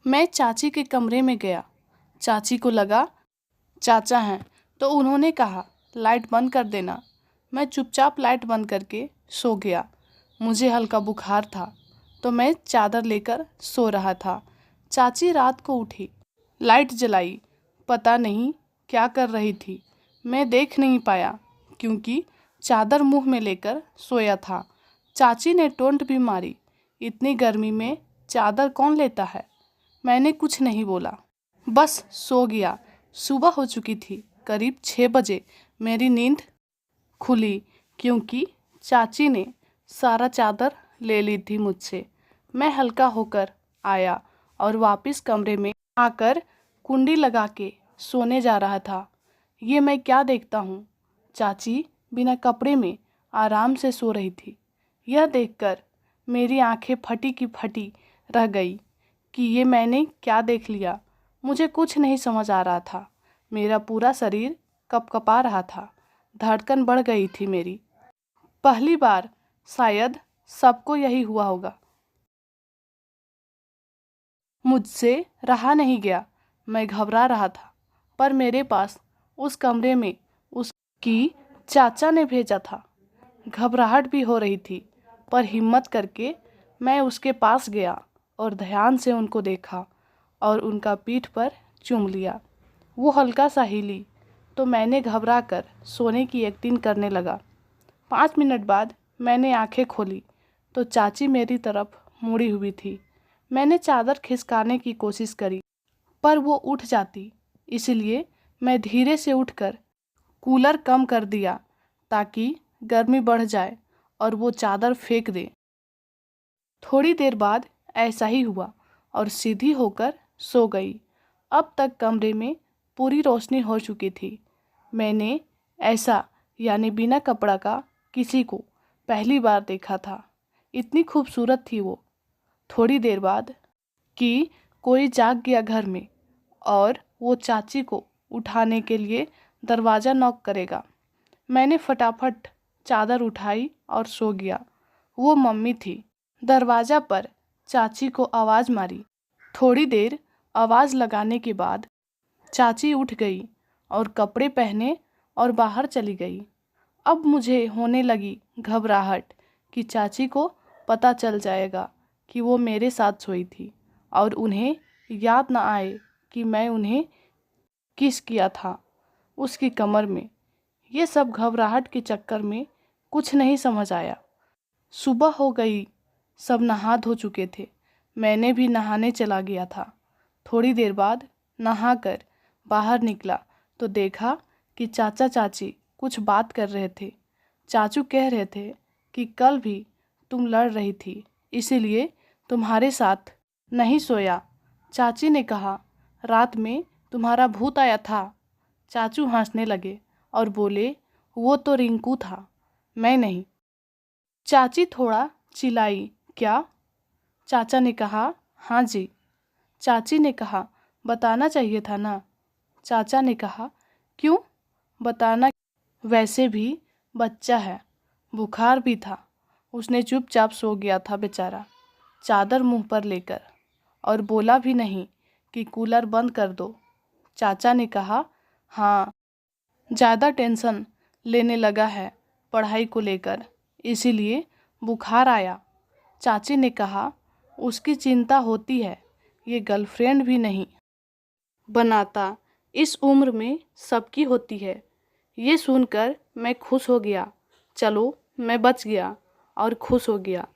मैं चाची के कमरे में गया। चाची को लगा चाचा हैं, तो उन्होंने कहा लाइट बंद कर देना। मैं चुपचाप लाइट बंद करके सो गया। मुझे हल्का बुखार था तो मैं चादर लेकर सो रहा था। चाची रात को उठी, लाइट जलाई। पता नहीं क्या कर रही थी, मैं देख नहीं पाया क्योंकि चादर मुंह में लेकर सोया था। चाची ने टोंट भी मारी, इतनी गर्मी में चादर कौन लेता है। मैंने कुछ नहीं बोला, बस सो गया। सुबह हो चुकी थी। करीब 6 बजे मेरी नींद खुली क्योंकि चाची ने सारा चादर ले ली थी मुझसे। मैं हल्का होकर आया और वापस कमरे में आकर कुंडी लगा के सोने जा रहा था। ये मैं क्या देखता हूँ, चाची बिना कपड़े में आराम से सो रही थी। यह देखकर मेरी आंखें फटी की फटी रह गई कि ये मैंने क्या देख लिया। मुझे कुछ नहीं समझ आ रहा था। मेरा पूरा शरीर कँपकँपा रहा था, धड़कन बढ़ गई थी मेरी। पहली बार, शायद सबको यही हुआ होगा। मुझसे रहा नहीं गया। मैं घबरा रहा था, पर मेरे पास उस कमरे में उसकी चाचा ने भेजा था। घबराहट भी हो रही थी, पर हिम्मत करके मैं उसके पास गया और ध्यान से उनको देखा और उनका पीठ पर चूम लिया। वो हल्का सा हिली तो मैंने घबरा कर सोने की एक्टिंग करने लगा। 5 मिनट बाद मैंने आंखें खोली तो चाची मेरी तरफ मुड़ी हुई थी। मैंने चादर खिसकाने की कोशिश करी, पर वो उठ जाती, इसलिए मैं धीरे से उठकर कूलर कम कर दिया ताकि गर्मी बढ़ जाए और वो चादर फेंक दे। थोड़ी देर बाद ऐसा ही हुआ और सीधी होकर सो गई। अब तक कमरे में पूरी रोशनी हो चुकी थी। मैंने ऐसा यानी बिना कपड़ा का किसी को पहली बार देखा था। इतनी खूबसूरत थी वो। थोड़ी देर बाद कि कोई जाग गया घर में और वो चाची को उठाने के लिए दरवाज़ा नॉक करेगा। मैंने फटाफट चादर उठाई और सो गया। वो मम्मी थी। दरवाज़ा पर चाची को आवाज़ मारी। थोड़ी देर आवाज़ लगाने के बाद चाची उठ गई और कपड़े पहने और बाहर चली गई। अब मुझे होने लगी घबराहट कि चाची को पता चल जाएगा कि वो मेरे साथ सोई थी और उन्हें याद ना आए कि मैं उन्हें किस किया था उसकी कमर में। ये सब घबराहट के चक्कर में कुछ नहीं समझ आया। सुबह हो गई, सब नहा धो चुके थे। मैंने भी नहाने चला गया था। थोड़ी देर बाद नहाकर बाहर निकला तो देखा कि चाचा चाची कुछ बात कर रहे थे। चाचू कह रहे थे कि कल भी तुम लड़ रही थी, इसीलिए तुम्हारे साथ नहीं सोया। चाची ने कहा रात में तुम्हारा भूत आया था। चाचू हंसने लगे और बोले वो तो रिंकू था, मैं नहीं। चाची थोड़ा चिल्लाई, क्या? चाचा ने कहा हाँ जी। चाची ने कहा बताना चाहिए था ना। चाचा ने कहा क्यों बताना, वैसे भी बच्चा है, बुखार भी था। उसने चुपचाप सो गया था बेचारा, चादर मुंह पर लेकर, और बोला भी नहीं कि कूलर बंद कर दो। चाचा ने कहा हाँ, ज़्यादा टेंशन लेने लगा है पढ़ाई को लेकर, इसीलिए बुखार आया। चाची ने कहा उसकी चिंता होती है, ये गर्लफ्रेंड भी नहीं बनाता, इस उम्र में सबकी होती है। ये सुनकर मैं खुश हो गया। चलो मैं बच गया और खुश हो गया।